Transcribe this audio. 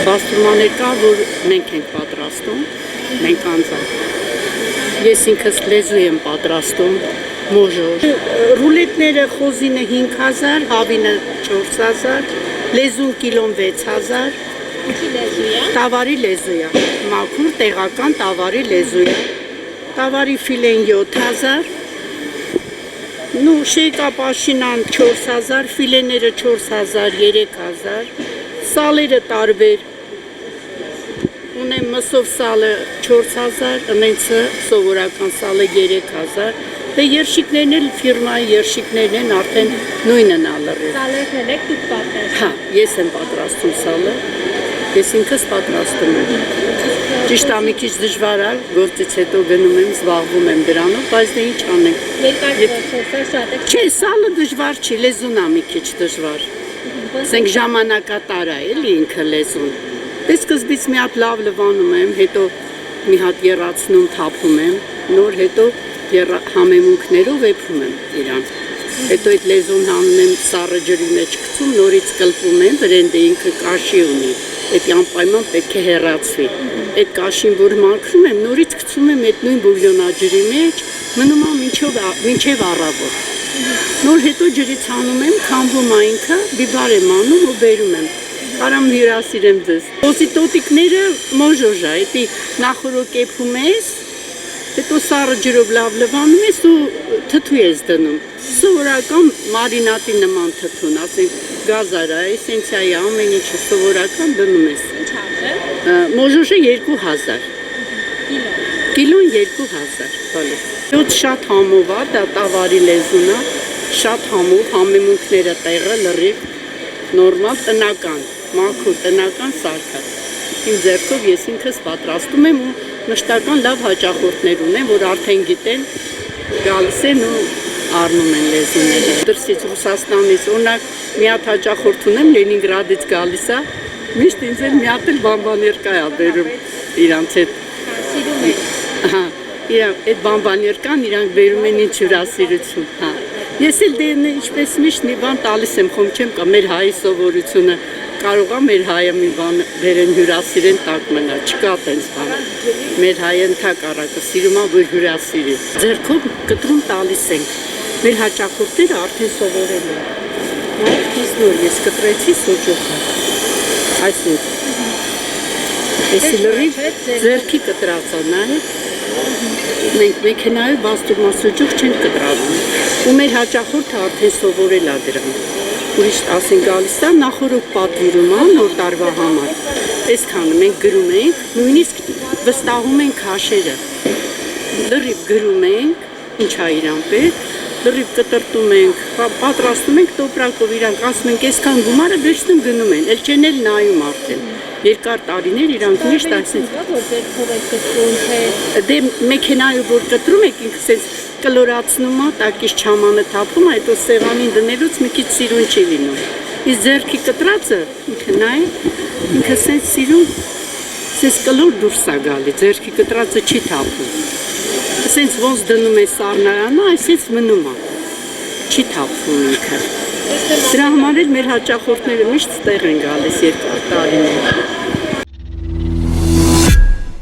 Բաստուրմաներ կա, որ մենք ենք պատրաստում, մենք անձամբ։ Ես ինքս լեզու եմ պատրաստում, մոժոր։ Ռուլետները խոզինը 5000, հավինը 4000, լեզուն կիլոն 6000։ Ինչի լեզու է։ Տավարի լեզու է, մաքուր տեղական տավարի լեզու է, տավարի ֆիլեն 7000, նու շեյկապաշինան 4000, ֆիլեները 4000, 3000, սալերը տարբեր, ունեմ մսով սալը 4000, ընենցը սովորական սալը 3000, դե երշիկներն էլ ֆիրմայի երշիկներն են արդեն նույնն ալրել։ Սալերն եք դուք պատրաստում։ Հա, ես եմ պատրաստում սալը, ես ինքս պատրաստում եմ։ Ճիշտ է, մի քիչ դժվար է, գործից հետո գնում եմ, զբաղվում եմ դրանով, բայց դե ինչ անենք։ Երկար process-ը շատ է։ Չէ, սալը դժվար չի, լեզուն է մի քիչ դժվար։ Ասենք ժամանակատար է, էլի ինքը լեզուն։ Դե սկզբից մի հատ լավ լվանում եմ, հետո մի հատ եռացնում, թափում եմ, նոր հետո համեմունքներով էփում եմ իրան։ Հետո այդ լեզուն հանում եմ սառը ջրի մեջ գցում, նորից կլպում եմ, վրենդը ինքը կաշի ունի, այդ անպայման պետք է հեռացվի։ Այդ կաշին, որ մաքրում եմ, նորից գցում եմ այդ նույն բուլյոնաջրի մեջ, մնում է մինչև առավոտ։ Նոր հետո ջրից հանում եմ, քամվում է ինքը, բիբար եմ անում ու բերում եմ։ Կարամ հյուրասիրեմ ձեզ։ Ոզի տոտիկները մոժոժ է, էդի նախորոք էփում ես, հետո սառը ջրով լավ լվանում ես ու թթու ես դնում։ Սովորական մարինատի նման թթուն, ասենք գազարա, էսենցիայի ամեն ինչը սովորական դնում ես։ Ինչ հազար։ Մոժոժը 2000։ Կիլոն 2000, բալի։ Յոթ շատ համով է, դա տավարի լեզուն է, շատ համով, համեմունքները տեղը լրիվ, նորմալ տնական, մաքուր տնական սարքը։ Իմ ձեռքով ես ինքս պատրաստում եմ ու մշտական լավ հաճախորդներ ունեմ, որ արդեն գիտեն, գալիս են ու առնում են լեզուները։ Դրսից Ռուսաստանից, օրինակ, մի հատ հաճախորդ ունեմ, Լենինգրադից գալիս է, միշտ ինձ էլ մի հատ էլ բամբաներկա է բերում իրանց հետ։ Սիրում եք։ Հա, այդ բամբաներկան իրանք բերում են ինչ հյուրասիրություն, հա։ Ես էլ դե ինչպես միշտ մի բան տալիս եմ, խոմ չեմ կա, մեր հայի սովորությունը, կարող է մեր հայը մի բան բերեն հյուրասիրեն տակ մնա, չկա տենց բան։ Մեր հայը ընդհակառակը սիրում է, որ հյուրասիրի։ Ձեռքով կտրում տալիս ենք։ Մեր հաճախորդները արդեն սովորել են։ Նայեք, ես նոր ես կտրեցի սոճոկը։ Այսինքն։ Էսի լրիվ ձեռքի կտրածա, նայեք։ Մենք մեքենայով բաստուրման սոճուկ չենք կտրածում։ Ու մեր հաճախորդը արդեն սովորել է դրան։ Ուրիշ ասեն գալիս է նախորոք պատվիրում է նոր տարվա համար։ Այսքանը մենք գրում ենք, նույնիսկ վստահում ենք հաշերը։ Լրիվ գրում ենք, ինչ է իրան պետք, լրիվ կտրտում ենք, պատրաստում ենք տոպրակով իրանք, ասում ենք այսքան գումարը վերցնում գնում են, էլ չեն էլ նայում արդեն։ Երկար տարիներ իրանք միշտ ասեն, որ ձերքով եք կտրում, թե դե մեքենայով որ կտրում եք ինքս էս կլորացնում է, տակից չամանը թափում է, հետո սեղանին դնելուց մի քիչ սիրուն չի լինում։ Իսկ ձեռքի կտրածը ինքը նայ, ինքը սենց սիրուն, սենց կլոր դուրս է գալի, ձեռքի կտրածը չի թափում։ Սենց ոնց դնում է սառնարանը, այսպես մնում է, չի թափվում ինքը։ Դրա համար էլ մեր հաճախորդները միշտ տեղ են գալիս երկար տարիներ։